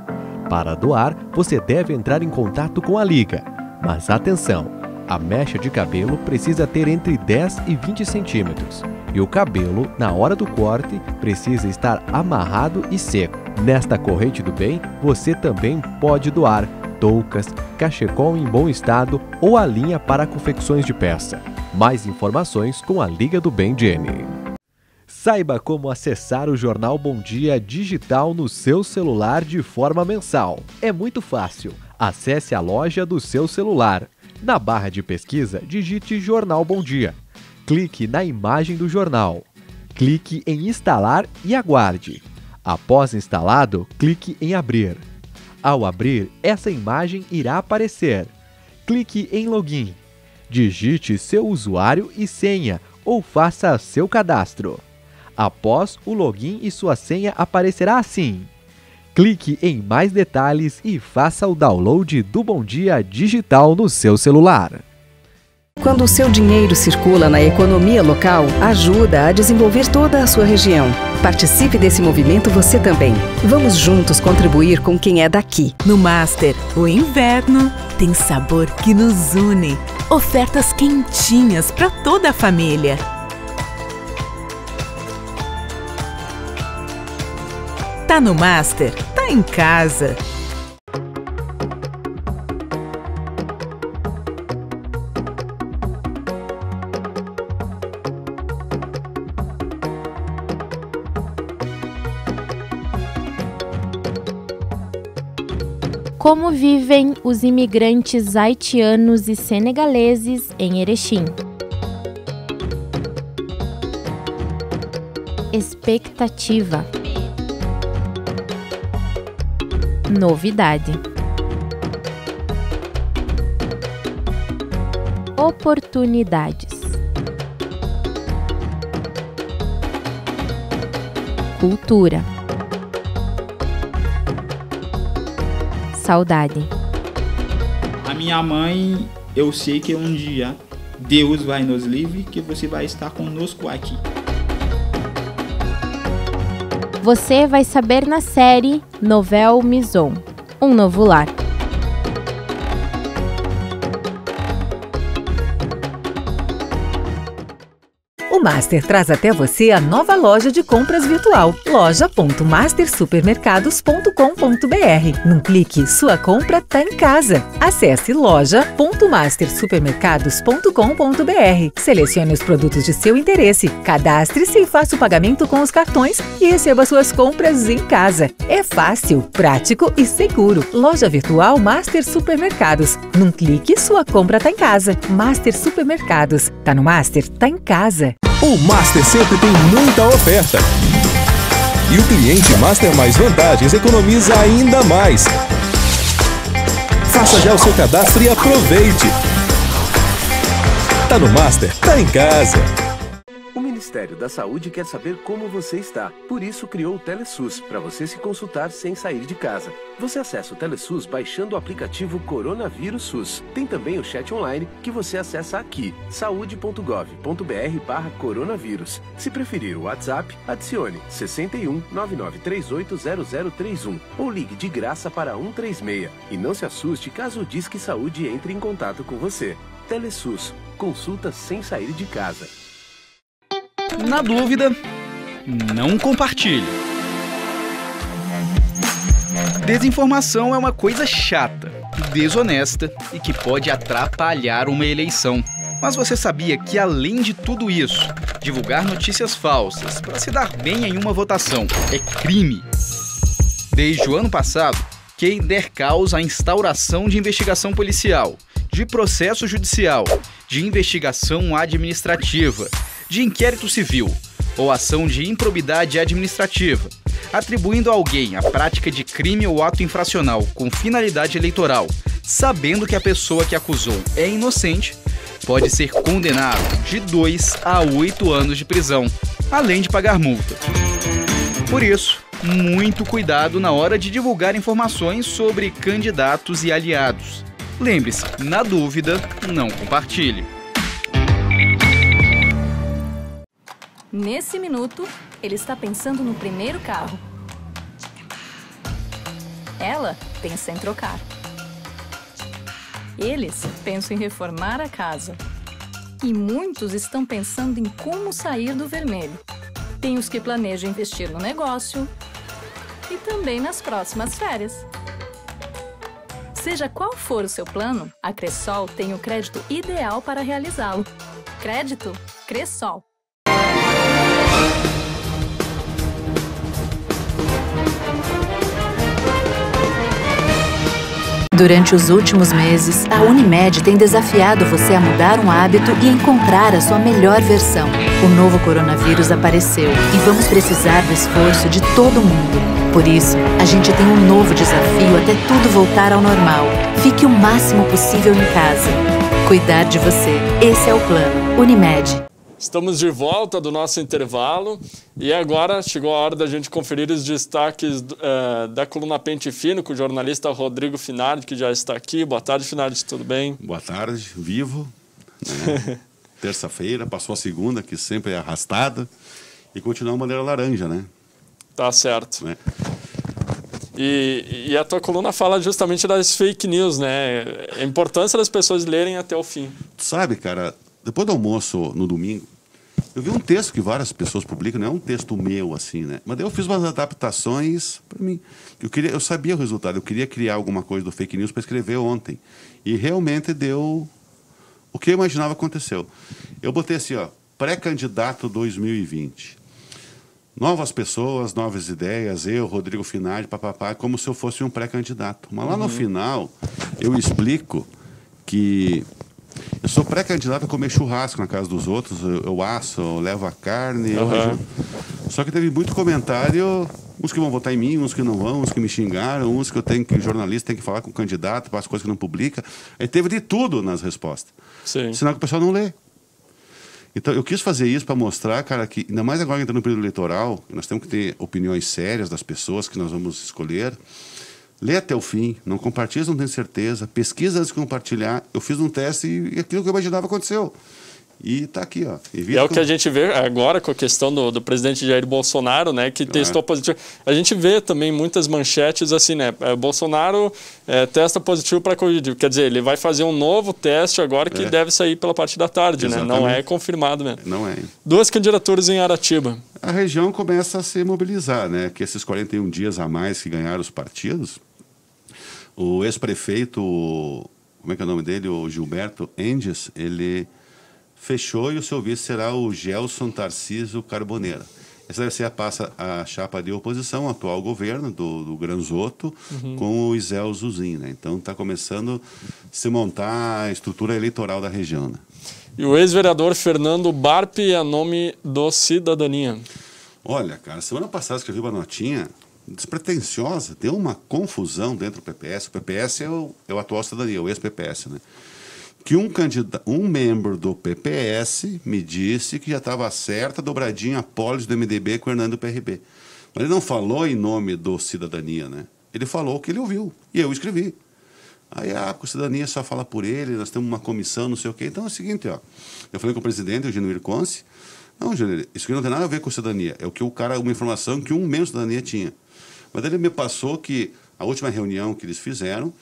Para doar, você deve entrar em contato com a Liga. Mas atenção, a mecha de cabelo precisa ter entre 10 e 20 centímetros. E o cabelo, na hora do corte, precisa estar amarrado e seco. Nesta corrente do bem, você também pode doar toucas, cachecol em bom estado ou a linha para confecções de peça. Mais informações com a Liga do Bem Jenny. Saiba como acessar o Jornal Bom Dia digital no seu celular de forma mensal. É muito fácil. Acesse a loja do seu celular. Na barra de pesquisa, digite Jornal Bom Dia. Clique na imagem do jornal. Clique em instalar e aguarde. Após instalado, clique em abrir. Ao abrir, essa imagem irá aparecer. Clique em login. Digite seu usuário e senha ou faça seu cadastro. Após o login e sua senha aparecerá assim. Clique em mais detalhes e faça o download do Bom Dia digital no seu celular. Quando o seu dinheiro circula na economia local, ajuda a desenvolver toda a sua região. Participe desse movimento você também. Vamos juntos contribuir com quem é daqui. No Master, o inverno tem sabor que nos une. Ofertas quentinhas para toda a família. Tá no Master, tá em casa. Como vivem os imigrantes haitianos e senegaleses em Erechim? Expectativa. Novidade. Oportunidades. Cultura. Saudade. A minha mãe, eu sei que um dia Deus vai nos livrar, que você vai estar conosco aqui. Você vai saber na série Nouvelle Maison, um novo lar. O Master traz até você a nova loja de compras virtual, loja.mastersupermercados.com.br. Num clique, sua compra tá em casa. Acesse loja.mastersupermercados.com.br. Selecione os produtos de seu interesse, cadastre-se e faça o pagamento com os cartões e receba suas compras em casa. É fácil, prático e seguro. Loja virtual Master Supermercados. Num clique, sua compra tá em casa. Master Supermercados. Tá no Master, tá em casa. O Master sempre tem muita oferta. E o cliente Master Mais Vantagens economiza ainda mais. Faça já o seu cadastro e aproveite. Tá no Master, tá em casa. O Ministério da Saúde quer saber como você está. Por isso criou o TeleSUS, para você se consultar sem sair de casa. Você acessa o TeleSUS baixando o aplicativo Coronavírus SUS. Tem também o chat online que você acessa aqui, saude.gov.br/coronavírus. Se preferir o WhatsApp, adicione 61 99380031 ou ligue de graça para 136. E não se assuste caso o Disque Saúde entre em contato com você. TeleSUS, consulta sem sair de casa. Na dúvida, não compartilhe. Desinformação é uma coisa chata, desonesta e que pode atrapalhar uma eleição. Mas você sabia que, além de tudo isso, divulgar notícias falsas para se dar bem em uma votação é crime? Desde o ano passado, quem der causa à instauração de investigação policial, de processo judicial, de investigação administrativa, de inquérito civil ou ação de improbidade administrativa, atribuindo a alguém a prática de crime ou ato infracional com finalidade eleitoral, sabendo que a pessoa que acusou é inocente, pode ser condenado de 2 a 8 anos de prisão, além de pagar multa. Por isso, muito cuidado na hora de divulgar informações sobre candidatos e aliados. Lembre-se, na dúvida, não compartilhe. Nesse minuto, ele está pensando no primeiro carro. Ela pensa em trocar. Eles pensam em reformar a casa. E muitos estão pensando em como sair do vermelho. Tem os que planejam investir no negócio e também nas próximas férias. Seja qual for o seu plano, a Cressol tem o crédito ideal para realizá-lo. Crédito Cressol. Durante os últimos meses, a Unimed tem desafiado você a mudar um hábito e encontrar a sua melhor versão. O novo coronavírus apareceu e vamos precisar do esforço de todo mundo. Por isso, a gente tem um novo desafio até tudo voltar ao normal. Fique o máximo possível em casa. Cuidar de você. Esse é o plano. Unimed. Estamos de volta do nosso intervalo e agora chegou a hora da gente conferir os destaques da coluna Pente Fino com o jornalista Rodrigo Finardi, que já está aqui. Boa tarde, Finardi, tudo bem? Boa tarde, vivo. Né? Terça-feira, passou a segunda, que sempre é arrastada, e continuamos bandeira laranja, né? Tá certo. Né? E a tua coluna fala justamente das fake news, né? A importância das pessoas lerem até o fim. Tu sabe, cara... Depois do almoço, no domingo, eu vi um texto que várias pessoas publicam, não é um texto meu, assim, né? Mas daí eu fiz umas adaptações para mim. Eu sabia o resultado, eu queria criar alguma coisa do fake news para escrever ontem. E realmente deu... O que eu imaginava aconteceu. Eu botei assim, ó, pré-candidato 2020. novas pessoas, novas ideias, eu, Rodrigo Finardi, papapá, como se eu fosse um pré-candidato. Mas lá no final, eu explico que eu sou pré-candidato a comer churrasco na casa dos outros, eu asso, eu levo a carne. Só que teve muito comentário, uns que vão votar em mim, uns que não vão, uns que me xingaram, uns que o jornalista tem que falar com o candidato para as coisas que não publica. Aí teve de tudo nas respostas. Sim. Senão que o pessoal não lê. Então, eu quis fazer isso para mostrar, cara, que ainda mais agora entrando no período eleitoral, nós temos que ter opiniões sérias das pessoas que nós vamos escolher. Lê até o fim, não compartilha se não tem certeza, pesquisa antes de compartilhar. Eu fiz um teste e aquilo que eu imaginava aconteceu. E está aqui, ó. E é o que a gente vê agora com a questão do presidente Jair Bolsonaro, né, que testou positivo. A gente vê também muitas manchetes assim, né, Bolsonaro testa positivo para Covid. Quer dizer, ele vai fazer um novo teste agora que deve sair pela parte da tarde, exatamente, né? Não é confirmado mesmo. Não é. 2 candidaturas em Aratiba. A região começa a se mobilizar, né? Que esses 41 dias a mais que ganharam os partidos, o ex-prefeito, como é que é o nome dele? O Gilberto Endes, ele fechou e o seu vice será o Gelson Tarcísio Carboneira. Essa deve ser a chapa de oposição ao atual governo do Granzotto com o Isel Zuzin, né? Então está começando a se montar a estrutura eleitoral da região, né? E o ex-vereador Fernando Barpe a nome do Cidadania. Olha, cara, semana passada eu escrevi uma notinha despretensiosa, deu uma confusão dentro do PPS. O PPS é o atual Cidadania, o ex-PPS, né? Que um membro do PPS me disse que já estava certa a dobradinha apólice do MDB com o Hernando PRB. Mas ele não falou em nome do Cidadania, né? Ele falou o que ele ouviu, e eu escrevi. Aí, porque o Cidadania só fala por ele, nós temos uma comissão, não sei o quê. Então é o seguinte, ó, eu falei com o presidente, o Genuíno Conce, não, Genuíno, isso aqui não tem nada a ver com o Cidadania, é o que uma informação que um membro da Cidadania tinha. Mas ele me passou que a última reunião que eles fizeram,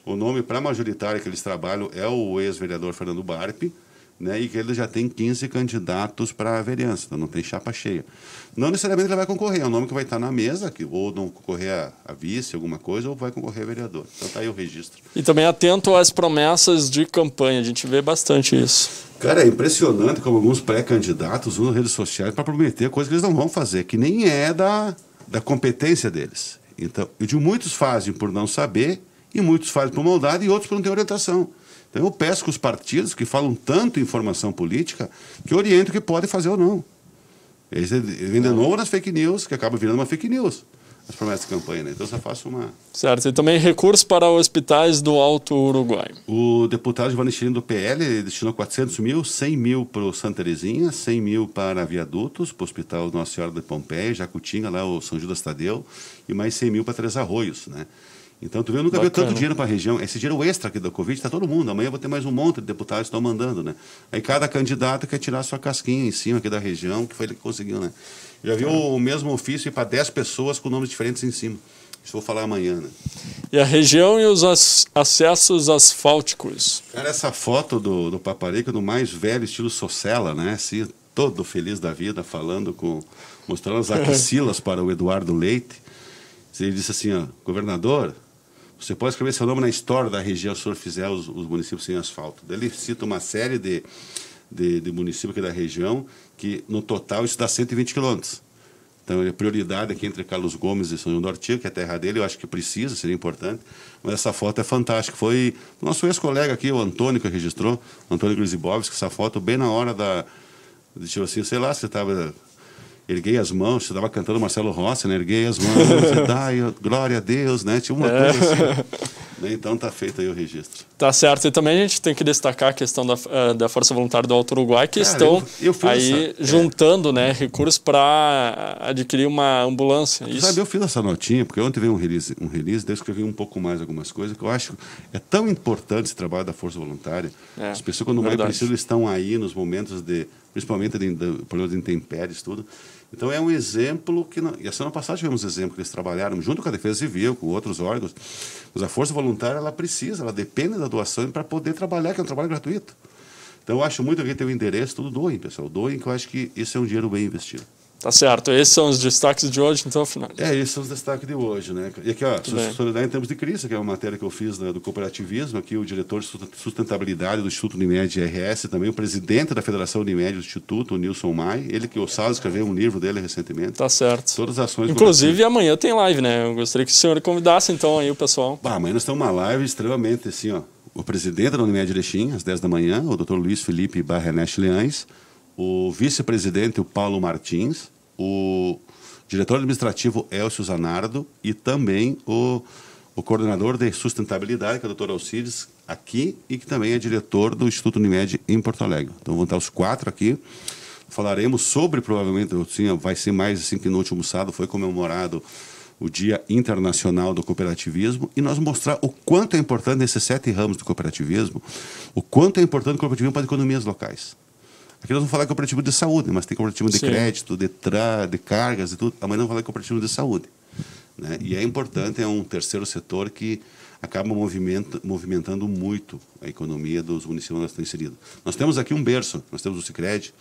o nome para a majoritária que eles trabalham é o ex-vereador Fernando Barpe, né, e que ele já tem 15 candidatos para a vereança, então não tem chapa cheia. Não necessariamente ele vai concorrer, é o nome que vai estar na mesa, que ou não concorrer a vice, alguma coisa, ou vai concorrer a vereador. Então está aí o registro. E também atento às promessas de campanha, a gente vê bastante isso. Cara, é impressionante como alguns pré-candidatos usam redes sociais para prometer coisas que eles não vão fazer, que nem é da competência deles. Então, e de muitos fazem por não saber, e muitos fazem por maldade e outros por não ter orientação. Então eu peço que os partidos que falam tanto em formação política, que orientem o que pode fazer ou não. Eles vêm de novo nas fake news, que acaba virando uma fake news, as promessas de campanha, né? Então eu só faço uma... Certo, e também recursos para hospitais do Alto Uruguai. O deputado Giovanni Chirino do PL destinou 400 mil, 100 mil para o Santa Terezinha, 100 mil para viadutos, para o Hospital Nossa Senhora de Pompeia, Jacutinga, lá o São Judas Tadeu, e mais 100 mil para Três Arroios, né? Então, tu vê, eu nunca vi tanto dinheiro para a região. Esse dinheiro extra aqui da Covid está todo mundo. Amanhã eu vou ter mais um monte de deputados que estão mandando, né? Aí cada candidato quer tirar sua casquinha em cima aqui da região, que foi ele que conseguiu, né? Já viu o mesmo ofício para 10 pessoas com nomes diferentes em cima. Isso eu vou falar amanhã, né? E a região e os acessos asfálticos. Cara, essa foto do Paparica, do mais velho estilo Socella, né? Assim, todo feliz da vida, mostrando as axilas para o Eduardo Leite. Ele disse assim, ó, governador, você pode escrever seu nome na história da região se o senhor fizer os municípios sem asfalto. Ele cita uma série de municípios aqui da região que, no total, isso dá 120 quilômetros. Então, a prioridade aqui entre Carlos Gomes e São João do Artigo, que é a terra dele, eu acho que precisa, seria importante. Mas essa foto é fantástica. Foi o nosso ex-colega aqui, o Antônio, que registrou, Antônio Grisibovski, essa foto bem na hora tipo assim, sei lá, você estava... Erguei as mãos, você estava cantando Marcelo Rossi, né? Erguei as mãos, dai glória a Deus, né? Tinha uma coisa assim. Então tá feito aí o registro. Tá certo. E também a gente tem que destacar a questão da Força Voluntária do Alto Uruguai, que estão aí juntando né, recursos para adquirir uma ambulância. Isso. Sabe, eu fiz essa notinha, porque ontem veio um release, daí eu escrevi um pouco mais algumas coisas, que eu acho é tão importante esse trabalho da Força Voluntária. As pessoas, quando mais precisam, estão aí nos momentos principalmente do problema de intempéries, tudo. Então é um exemplo que... E a semana passada tivemos um exemplo que eles trabalharam junto com a Defesa Civil, com outros órgãos. Mas a Força Voluntária, ela depende da doação para poder trabalhar, que é um trabalho gratuito. Então eu acho muito que tem o endereço, tudo doem, pessoal. Doem, que eu acho que isso é um dinheiro bem investido. Tá certo. Esses são os destaques de hoje, então, afinal. Esses são os destaques de hoje, né? E aqui, ó, Solidariedade em Tempos de Crise, que é uma matéria que eu fiz do cooperativismo, aqui o diretor de sustentabilidade do Instituto Unimed RS, também o presidente da Federação Unimed do Instituto, o Nilson Mai, ele que o Sal escreveu um livro dele recentemente. Tá certo. Todas as ações... Inclusive, amanhã tem live, né? Eu gostaria que o senhor convidasse, então, aí o pessoal. Amanhã nós temos uma live extremamente, assim, ó, o presidente da Unimed Erechim, às 10 da manhã, o Dr. Luiz Felipe Barrenech Leães, o vice-presidente, o Paulo Martins, o diretor administrativo Elcio Zanardo e também o coordenador de sustentabilidade, que é o Dr. Alcides, aqui, e que também é diretor do Instituto Unimed em Porto Alegre. Então vão estar os 4 aqui. Falaremos sobre, provavelmente, assim, vai ser mais assim que no último sábado foi comemorado o Dia Internacional do Cooperativismo, e nós mostrar o quanto é importante esses 7 ramos do cooperativismo, o quanto é importante o cooperativismo para as economias locais. Aqui nós vamos falar de cooperativo de saúde, mas tem cooperativo de crédito, de cargas e tudo. Amanhã nós vamos falar de cooperativo de saúde, né? E é importante, é um terceiro setor que acaba movimentando muito a economia dos municípios onde nós estamos inseridos. Nós temos aqui um berço, nós temos o Sicredi,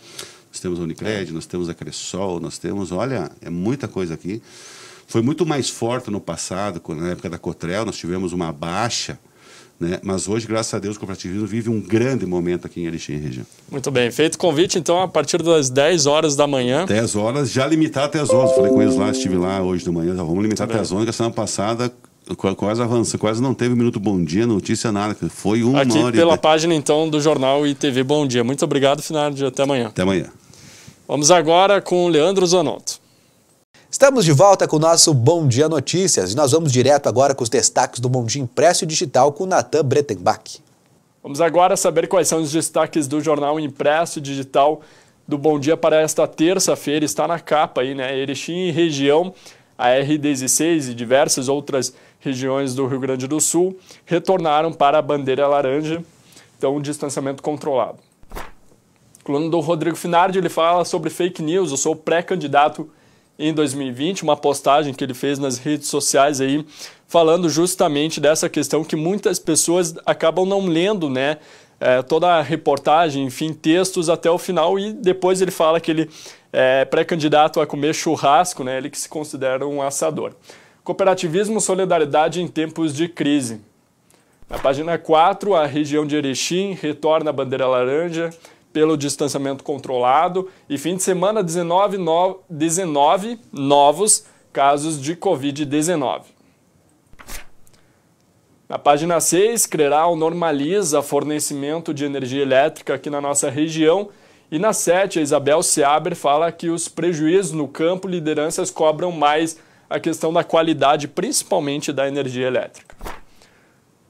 nós temos a Unicred, nós temos a Cressol, nós temos, olha, é muita coisa aqui. Foi muito mais forte no passado, na época da Cotrel, nós tivemos uma baixa, né? Mas hoje, graças a Deus, o cooperativismo vive um grande momento aqui em Erechim região. Muito bem, feito o convite, então, a partir das 10 horas da manhã. 10 horas, já limitar até as 11. Falei com eles lá, estive lá hoje de manhã, já vamos limitar até as 11, que a semana passada quase avança, quase não teve Minuto Bom Dia, notícia nada, foi uma aqui hora. Aqui pela página, então, do Jornal e TV Bom Dia. Muito obrigado, Finardi, até amanhã. Até amanhã. Vamos agora com o Leandro Zanotto. Estamos de volta com o nosso Bom Dia Notícias e nós vamos direto agora com os destaques do Bom Dia Impresso e Digital com Natan Bretenbach. Vamos agora saber quais são os destaques do Jornal Impresso e Digital do Bom Dia para esta terça-feira. Está na capa aí, né? Erechim e região, a R16 e diversas outras regiões do Rio Grande do Sul retornaram para a bandeira laranja, então distanciamento controlado. Coluna do Rodrigo Finardi, ele fala sobre fake news. Eu sou pré-candidato em 2020, uma postagem que ele fez nas redes sociais aí, falando justamente dessa questão que muitas pessoas acabam não lendo, né? Toda a reportagem, enfim, textos até o final, e depois ele fala que ele é pré-candidato a comer churrasco, né? Ele que se considera um assador. Cooperativismo, solidariedade em tempos de crise. Na página 4, a região de Erechim retorna à bandeira laranja pelo distanciamento controlado e fim de semana 19 novos casos de Covid-19. Na página 6, Creral normaliza fornecimento de energia elétrica aqui na nossa região. E na 7, a Isabel Seaber fala que os prejuízos no campo, lideranças cobram mais a questão da qualidade, principalmente da energia elétrica.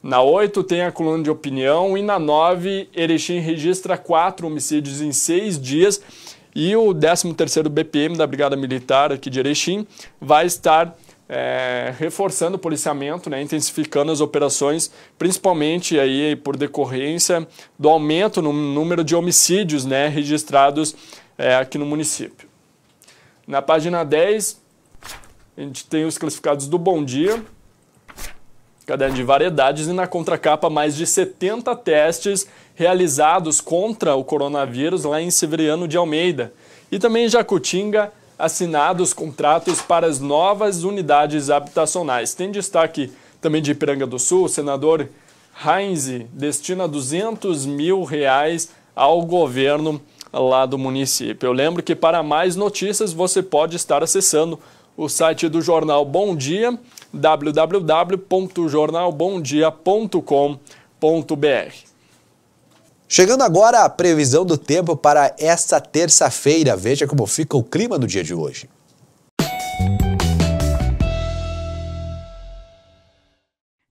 Na 8 tem a coluna de opinião e na 9 Erechim registra 4 homicídios em 6 dias e o 13º BPM da Brigada Militar aqui de Erechim vai estar reforçando o policiamento, né, intensificando as operações, principalmente aí por decorrência do aumento no número de homicídios, né, registrados aqui no município. Na página 10 a gente tem os classificados do Bom Dia, caderno de variedades, e na contracapa mais de 70 testes realizados contra o coronavírus lá em Severiano de Almeida. E também em Jacutinga, assinados contratos para as novas unidades habitacionais. Tem destaque também de Ipiranga do Sul, o senador Heinz destina R$200 mil ao governo lá do município. Eu lembro que para mais notícias você pode estar acessando o site do Jornal Bom Dia, www.jornalbomdia.com.br. Chegando agora a previsão do tempo para esta terça-feira. Veja como fica o clima no dia de hoje.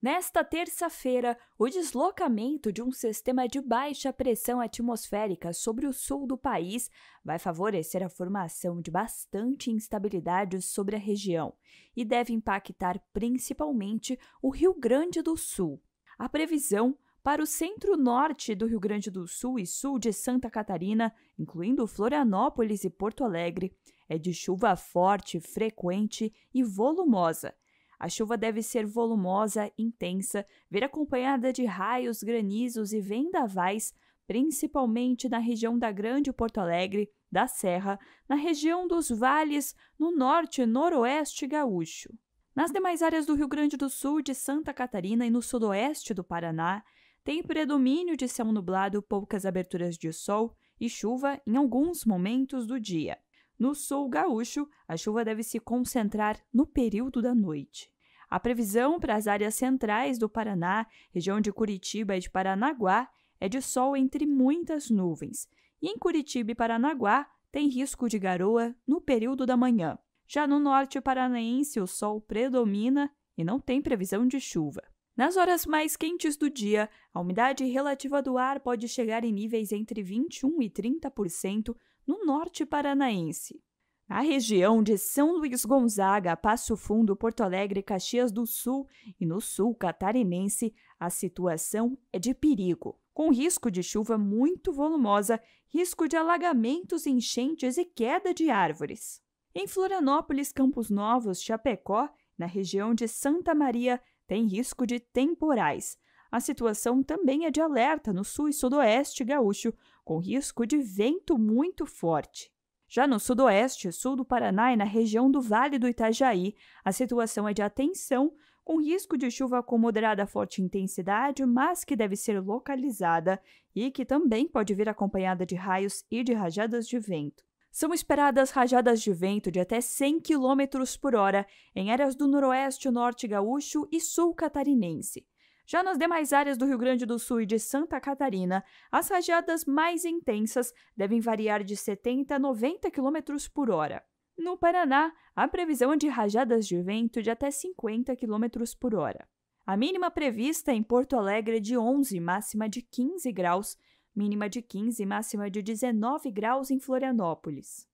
Nesta terça-feira, o deslocamento de um sistema de baixa pressão atmosférica sobre o sul do país vai favorecer a formação de bastante instabilidade sobre a região e deve impactar principalmente o Rio Grande do Sul. A previsão para o centro-norte do Rio Grande do Sul e sul de Santa Catarina, incluindo Florianópolis e Porto Alegre, é de chuva forte, frequente e volumosa. A chuva deve ser volumosa, intensa, vir acompanhada de raios, granizos e vendavais, principalmente na região da Grande Porto Alegre, da Serra, na região dos vales, no norte e noroeste gaúcho. Nas demais áreas do Rio Grande do Sul, de Santa Catarina e no sudoeste do Paraná, tem predomínio de céu nublado, poucas aberturas de sol e chuva em alguns momentos do dia. No sul gaúcho, a chuva deve se concentrar no período da noite. A previsão para as áreas centrais do Paraná, região de Curitiba e de Paranaguá, é de sol entre muitas nuvens. E em Curitiba e Paranaguá, tem risco de garoa no período da manhã. Já no norte paranaense, o sol predomina e não tem previsão de chuva. Nas horas mais quentes do dia, a umidade relativa do ar pode chegar em níveis entre 21% e 30% no norte paranaense. Na região de São Luís Gonzaga, Passo Fundo, Porto Alegre, Caxias do Sul e no sul catarinense, a situação é de perigo, com risco de chuva muito volumosa, risco de alagamentos, enchentes e queda de árvores. Em Florianópolis, Campos Novos, Chapecó, na região de Santa Maria, tem risco de temporais. A situação também é de alerta no sul e sudoeste gaúcho, com risco de vento muito forte. Já no sudoeste e sul do Paraná e na região do Vale do Itajaí, a situação é de atenção, com risco de chuva com moderada a forte intensidade, mas que deve ser localizada e que também pode vir acompanhada de raios e de rajadas de vento. São esperadas rajadas de vento de até 100 km por hora em áreas do noroeste, norte gaúcho e sul catarinense. Já nas demais áreas do Rio Grande do Sul e de Santa Catarina, as rajadas mais intensas devem variar de 70 a 90 km por hora. No Paraná, a previsão é de rajadas de vento de até 50 km por hora. A mínima prevista em Porto Alegre é de 11, máxima de 15 graus, mínima de 15, máxima de 19 graus em Florianópolis.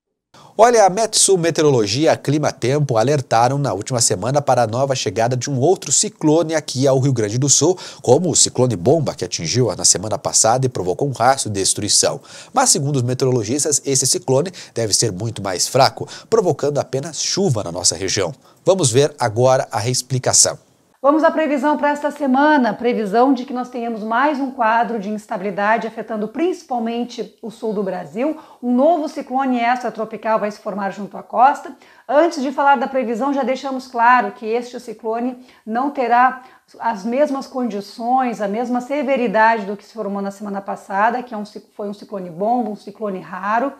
Olha, a Metsul Meteorologia e a Clima Tempo alertaram na última semana para a nova chegada de um outro ciclone aqui ao Rio Grande do Sul, como o ciclone Bomba, que atingiu na semana passada e provocou um rastro de destruição. Mas, segundo os meteorologistas, esse ciclone deve ser muito mais fraco, provocando apenas chuva na nossa região. Vamos ver agora a explicação. Vamos à previsão para esta semana, previsão de que nós tenhamos mais um quadro de instabilidade afetando principalmente o sul do Brasil. Um novo ciclone extratropical vai se formar junto à costa. Antes de falar da previsão, já deixamos claro que este ciclone não terá as mesmas condições, a mesma severidade do que se formou na semana passada, que foi um ciclone bomba, um ciclone raro.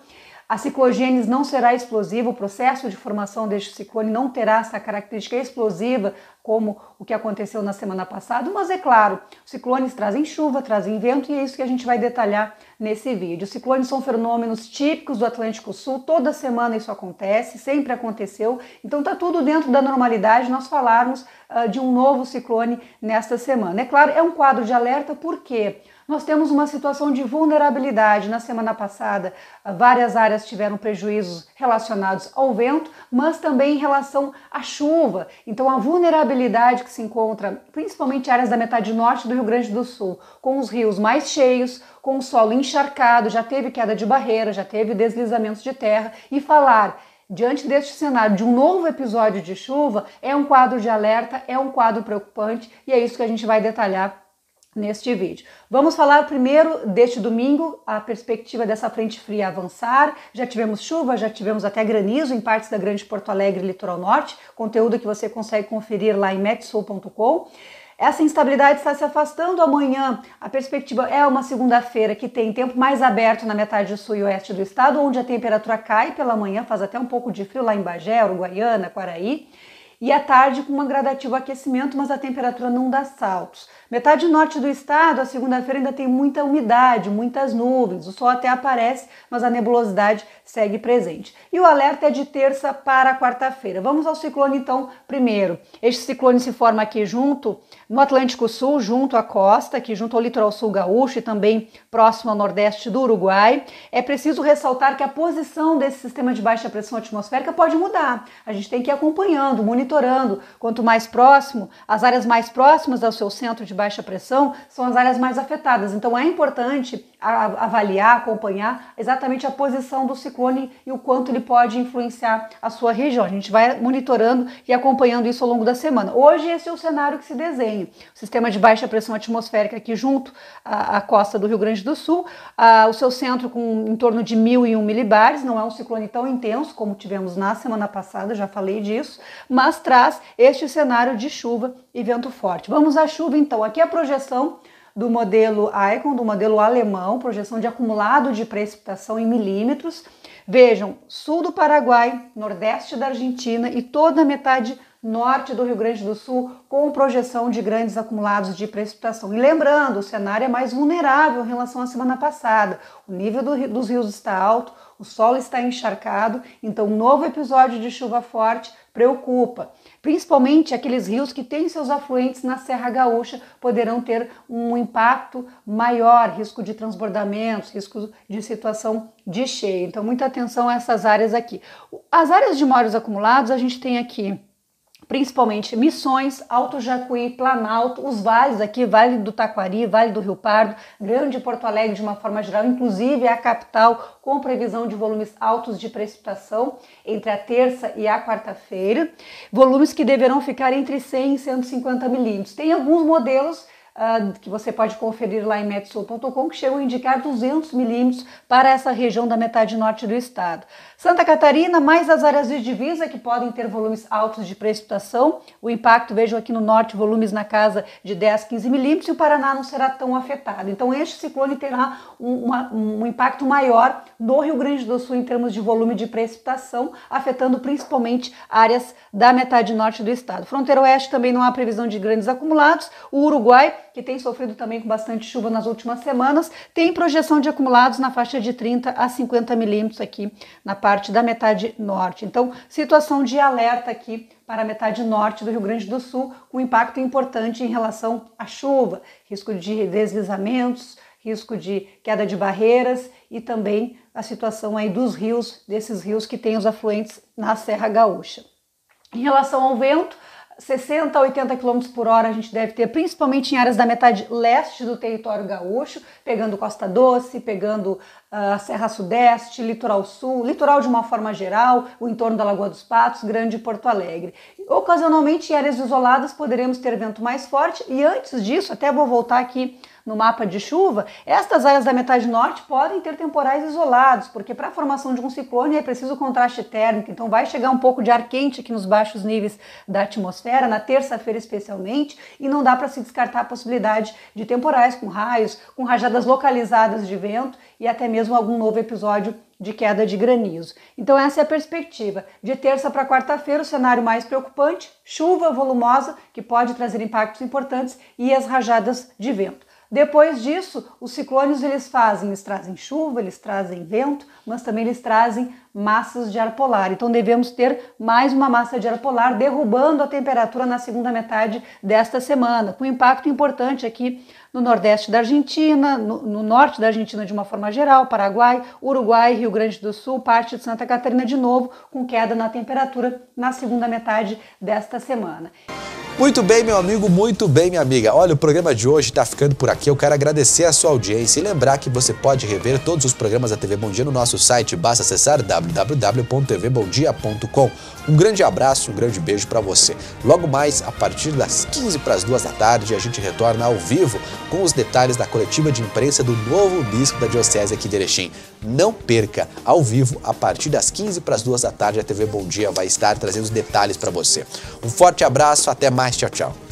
A ciclogênese não será explosiva, o processo de formação deste ciclone não terá essa característica explosiva como o que aconteceu na semana passada, mas é claro, os ciclones trazem chuva, trazem vento e é isso que a gente vai detalhar nesse vídeo. Os ciclones são fenômenos típicos do Atlântico Sul, toda semana isso acontece, sempre aconteceu, então está tudo dentro da normalidade nós falarmos de um novo ciclone nesta semana. É claro, é um quadro de alerta porque nós temos uma situação de vulnerabilidade. Na semana passada, várias áreas tiveram prejuízos relacionados ao vento, mas também em relação à chuva. Então, a vulnerabilidade que se encontra, principalmente áreas da metade norte do Rio Grande do Sul, com os rios mais cheios, com o solo encharcado, já teve queda de barreira, já teve deslizamentos de terra, e falar diante deste cenário de um novo episódio de chuva é um quadro de alerta, é um quadro preocupante e é isso que a gente vai detalhar neste vídeo. Vamos falar primeiro deste domingo, a perspectiva dessa frente fria avançar. Já tivemos chuva, já tivemos até granizo em partes da Grande Porto Alegre e Litoral Norte, conteúdo que você consegue conferir lá em metsul.com. Essa instabilidade está se afastando amanhã. A perspectiva é uma segunda-feira que tem tempo mais aberto na metade sul e oeste do estado, onde a temperatura cai pela manhã, faz até um pouco de frio lá em Bagé, Uruguaiana, Quaraí. E à tarde com um gradativo aquecimento, mas a temperatura não dá saltos. Metade norte do estado, a segunda-feira ainda tem muita umidade, muitas nuvens, o sol até aparece, mas a nebulosidade segue presente. E o alerta é de terça para quarta-feira. Vamos ao ciclone então primeiro. Este ciclone se forma aqui junto, no Atlântico Sul, junto à costa, aqui junto ao litoral sul gaúcho e também próximo ao nordeste do Uruguai. É preciso ressaltar que a posição desse sistema de baixa pressão atmosférica pode mudar. A gente tem que ir acompanhando, monitorando monitorando. Quanto mais próximo, as áreas mais próximas ao seu centro de baixa pressão são as áreas mais afetadas. Então é importante avaliar, acompanhar exatamente a posição do ciclone e o quanto ele pode influenciar a sua região. A gente vai monitorando e acompanhando isso ao longo da semana. Hoje esse é o cenário que se desenha. O sistema de baixa pressão atmosférica aqui junto à costa do Rio Grande do Sul, o seu centro com em torno de 1.001 milibares, não é um ciclone tão intenso como tivemos na semana passada, já falei disso, mas traz este cenário de chuva e vento forte. Vamos à chuva então. Aqui a projeção do modelo Icon, do modelo alemão, projeção de acumulado de precipitação em milímetros. Vejam, sul do Paraguai, nordeste da Argentina e toda a metade norte do Rio Grande do Sul com projeção de grandes acumulados de precipitação. E lembrando, o cenário é mais vulnerável em relação à semana passada. O nível dos rios está alto, o solo está encharcado, então um novo episódio de chuva forte preocupa. Principalmente aqueles rios que têm seus afluentes na Serra Gaúcha poderão ter um impacto maior, risco de transbordamentos, risco de situação de cheia. Então muita atenção a essas áreas aqui. As áreas de maiores acumulados a gente tem aqui principalmente Missões, Alto Jacuí, Planalto, os vales aqui, Vale do Taquari, Vale do Rio Pardo, Grande Porto Alegre de uma forma geral, inclusive a capital com previsão de volumes altos de precipitação entre a terça e a quarta-feira, volumes que deverão ficar entre 100 e 150 milímetros. Tem alguns modelos que você pode conferir lá em metsul.com, que chegam a indicar 200 milímetros para essa região da metade norte do estado. Santa Catarina, mais as áreas de divisa que podem ter volumes altos de precipitação. O impacto, vejam aqui no norte, volumes na casa de 10, 15 milímetros e o Paraná não será tão afetado. Então este ciclone terá um impacto maior no Rio Grande do Sul em termos de volume de precipitação, afetando principalmente áreas da metade norte do estado. Fronteira oeste também não há previsão de grandes acumulados. O Uruguai, que tem sofrido também com bastante chuva nas últimas semanas, tem projeção de acumulados na faixa de 30 a 50 milímetros aqui na parte da metade norte. Então, situação de alerta aqui para a metade norte do Rio Grande do Sul, com impacto importante em relação à chuva, risco de deslizamentos, risco de queda de barreiras e também a situação aí dos rios, desses rios que têm os afluentes na Serra Gaúcha. Em relação ao vento, 60 a 80 km por hora a gente deve ter, principalmente em áreas da metade leste do território gaúcho, pegando Costa Doce, pegando a Serra Sudeste, Litoral Sul, litoral de uma forma geral, o entorno da Lagoa dos Patos, Grande Porto Alegre. Ocasionalmente, em áreas isoladas, poderemos ter vento mais forte e antes disso, até vou voltar aqui no mapa de chuva, estas áreas da metade norte podem ter temporais isolados, porque para a formação de um ciclone é preciso contraste térmico, então vai chegar um pouco de ar quente aqui nos baixos níveis da atmosfera, na terça-feira especialmente, e não dá para se descartar a possibilidade de temporais com raios, com rajadas localizadas de vento e até mesmo algum novo episódio de queda de granizo. Então essa é a perspectiva. De terça para quarta-feira, o cenário mais preocupante, chuva volumosa, que pode trazer impactos importantes, e as rajadas de vento. Depois disso, os ciclones eles trazem chuva, eles trazem vento, mas também eles trazem massas de ar polar. Então devemos ter mais uma massa de ar polar derrubando a temperatura na segunda metade desta semana, com impacto importante aqui no nordeste da Argentina, no norte da Argentina de uma forma geral, Paraguai, Uruguai, Rio Grande do Sul, parte de Santa Catarina de novo, com queda na temperatura na segunda metade desta semana. Muito bem, meu amigo, muito bem, minha amiga. Olha, o programa de hoje está ficando por aqui. Eu quero agradecer a sua audiência e lembrar que você pode rever todos os programas da TV Bom Dia no nosso site. Basta acessar www.tvbomdia.com. Um grande abraço, um grande beijo para você. Logo mais, a partir das 15 para as 2 da tarde, a gente retorna ao vivo com os detalhes da coletiva de imprensa do novo bispo da Diocese aqui de Erechim. Não perca, ao vivo, a partir das 15 para as 2 da tarde, a TV Bom Dia vai estar trazendo os detalhes para você. Um forte abraço, até mais, tchau, tchau.